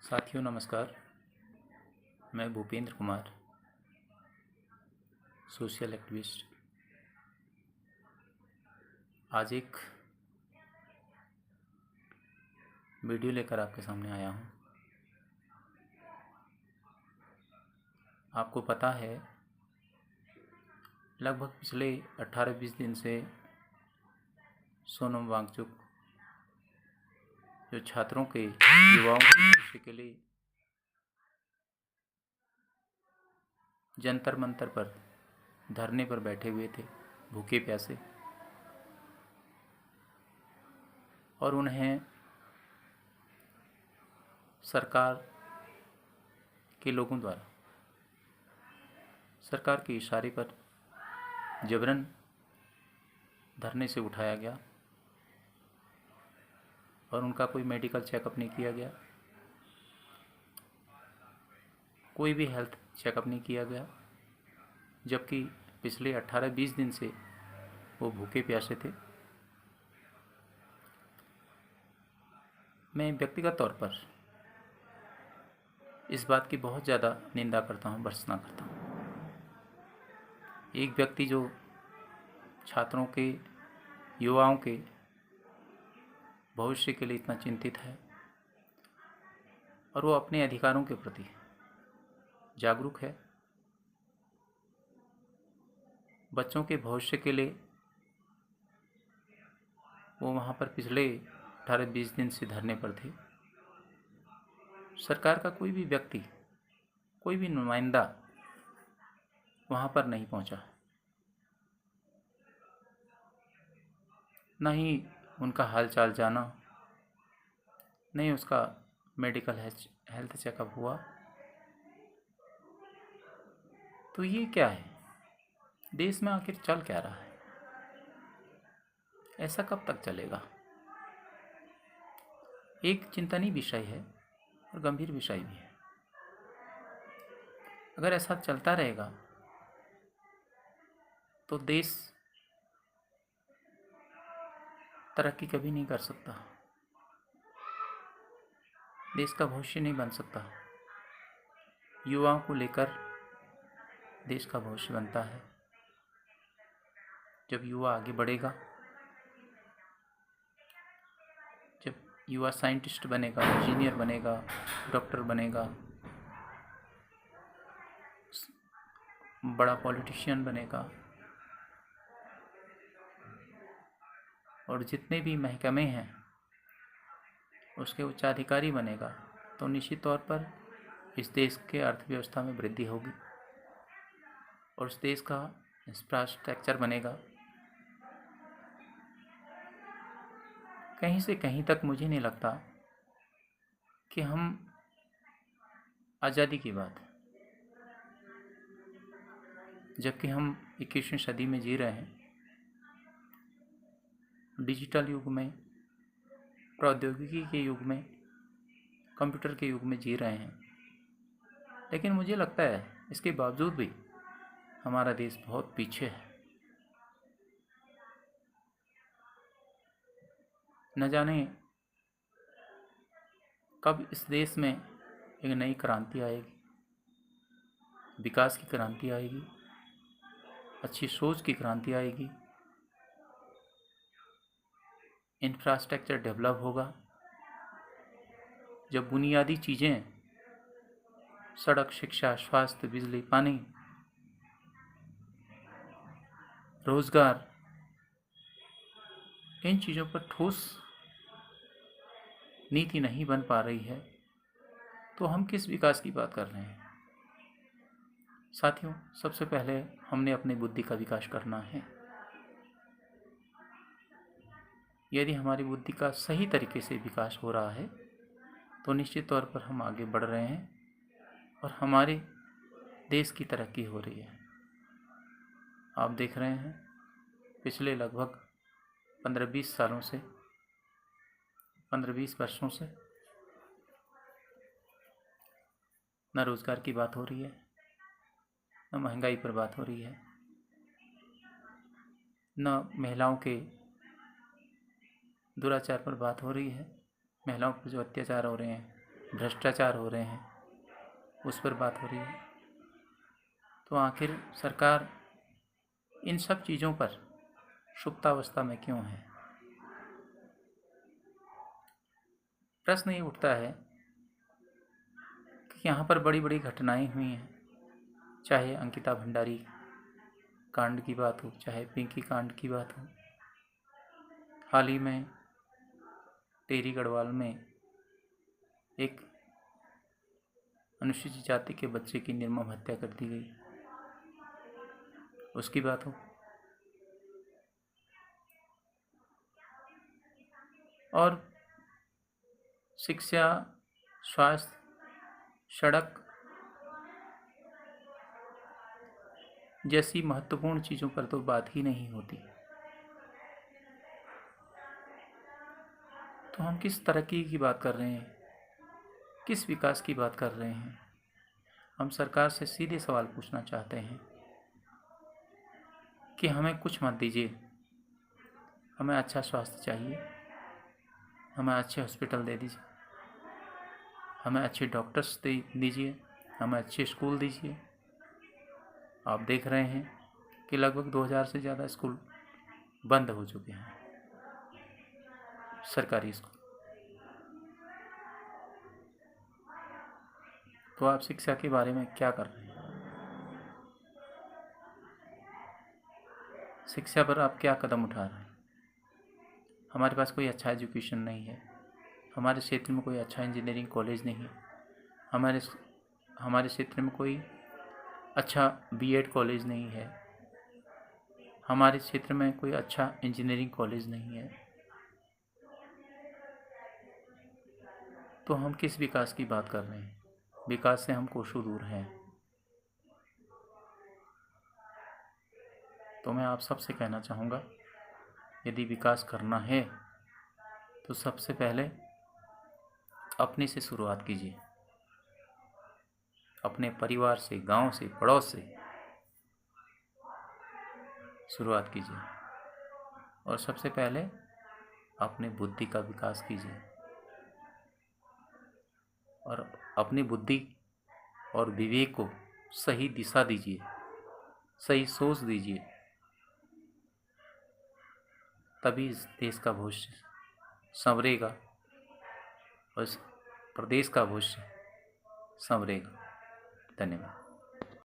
साथियों नमस्कार। मैं भूपेंद्र कुमार, सोशल एक्टिविस्ट। आज एक वीडियो लेकर आपके सामने आया हूं। आपको पता है, लगभग पिछले 18-20 दिन से सोनम वांगचुक जो छात्रों के युवाओं के भविष्य के लिए जंतर मंतर पर धरने पर बैठे हुए थे, भूखे प्यासे, और उन्हें सरकार के लोगों द्वारा सरकार के इशारे पर जबरन धरने से उठाया गया और उनका कोई मेडिकल चेकअप नहीं किया गया, कोई भी हेल्थ चेकअप नहीं किया गया, जबकि पिछले 18-20 दिन से वो भूखे प्यासे थे। मैं व्यक्तिगत तौर पर इस बात की बहुत ज़्यादा निंदा करता हूँ, भर्त्सना करता हूँ। एक व्यक्ति जो छात्रों के, युवाओं के भविष्य के लिए इतना चिंतित है और वो अपने अधिकारों के प्रति जागरूक है, बच्चों के भविष्य के लिए वो वहाँ पर पिछले 18-20 दिन से धरने पर थे। सरकार का कोई भी व्यक्ति, कोई भी नुमाइंदा वहाँ पर नहीं पहुँचा, न ही उनका हालचाल जाना, नहीं उसका मेडिकल हेल्थ चेकअप हुआ। तो ये क्या है? देश में आखिर चल क्या रहा है? ऐसा कब तक चलेगा? एक चिंतनीय विषय है और गंभीर विषय भी है। अगर ऐसा चलता रहेगा तो देश तरक्की कभी नहीं कर सकता, देश का भविष्य नहीं बन सकता। युवाओं को लेकर देश का भविष्य बनता है। जब युवा आगे बढ़ेगा, जब युवा साइंटिस्ट बनेगा, इंजीनियर बनेगा, डॉक्टर बनेगा, बड़ा पॉलिटिशियन बनेगा और जितने भी महकमे हैं उसके उच्चाधिकारी बनेगा, तो निश्चित तौर पर इस देश के अर्थव्यवस्था में वृद्धि होगी और उस देश का इंफ्रास्ट्रक्चर बनेगा। कहीं से कहीं तक मुझे नहीं लगता कि हम आज़ादी की बात, जबकि हम 21वीं सदी में जी रहे हैं, डिजिटल युग में, प्रौद्योगिकी के युग में, कंप्यूटर के युग में जी रहे हैं, लेकिन मुझे लगता है इसके बावजूद भी हमारा देश बहुत पीछे है। न जाने कब इस देश में एक नई क्रांति आएगी, विकास की क्रांति आएगी, अच्छी सोच की क्रांति आएगी, इंफ्रास्ट्रक्चर डेवलप होगा, जब बुनियादी चीज़ें, सड़क, शिक्षा, स्वास्थ्य, बिजली, पानी, रोजगार, इन चीज़ों पर ठोस नीति नहीं बन पा रही है, तो हम किस विकास की बात कर रहे हैं? साथियों, सबसे पहले हमने अपनी बुद्धि का विकास करना है। यदि हमारी बुद्धि का सही तरीके से विकास हो रहा है तो निश्चित तौर पर हम आगे बढ़ रहे हैं और हमारे देश की तरक्की हो रही है। आप देख रहे हैं, पिछले लगभग 15-20 सालों से, 15-20 वर्षों से न रोज़गार की बात हो रही है, न महंगाई पर बात हो रही है, न महिलाओं के दुराचार पर बात हो रही है, महिलाओं पर जो अत्याचार हो रहे हैं, भ्रष्टाचार हो रहे हैं, उस पर बात हो रही है। तो आखिर सरकार इन सब चीज़ों पर सुप्तावस्था में क्यों है? प्रश्न ये उठता है कि यहाँ पर बड़ी बड़ी घटनाएं हुई हैं, चाहे अंकिता भंडारी कांड की बात हो, चाहे पिंकी कांड की बात हो। हाल ही में टेरी गढ़वाल में एक अनुसूचित जाति के बच्चे की निर्मम हत्या कर दी गई, उसकी बात हो। और शिक्षा, स्वास्थ्य, सड़क जैसी महत्वपूर्ण चीज़ों पर तो बात ही नहीं होती। तो हम किस तरक्की की बात कर रहे हैं, किस विकास की बात कर रहे हैं? हम सरकार से सीधे सवाल पूछना चाहते हैं कि हमें कुछ मत दीजिए, हमें अच्छा स्वास्थ्य चाहिए, हमें अच्छे हॉस्पिटल दे दीजिए, हमें अच्छे डॉक्टर्स दे दीजिए, हमें अच्छे स्कूल दीजिए। आप देख रहे हैं कि लगभग 2000 से ज़्यादा स्कूल बंद हो चुके हैं, सरकारी स्कूल। तो आप शिक्षा के बारे में क्या कर रहे हैं? शिक्षा पर आप क्या कदम उठा रहे हैं? हमारे पास कोई अच्छा एजुकेशन नहीं है, हमारे क्षेत्र में कोई अच्छा इंजीनियरिंग कॉलेज नहीं है, हमारे क्षेत्र में कोई अच्छा बीएड कॉलेज नहीं है, हमारे क्षेत्र में कोई अच्छा इंजीनियरिंग कॉलेज नहीं है। तो हम किस विकास की बात कर रहे हैं? विकास से हम कोसों दूर हैं। तो मैं आप सबसे कहना चाहूँगा, यदि विकास करना है तो सबसे पहले अपने से शुरुआत कीजिए, अपने परिवार से, गांव से, पड़ोस से शुरुआत कीजिए। और सबसे पहले अपने बुद्धि का विकास कीजिए और अपनी बुद्धि और विवेक को सही दिशा दीजिए, सही सोच दीजिए। तभी इस देश का भविष्य संवरेगा और इस प्रदेश का भविष्य संवरेगा। धन्यवाद।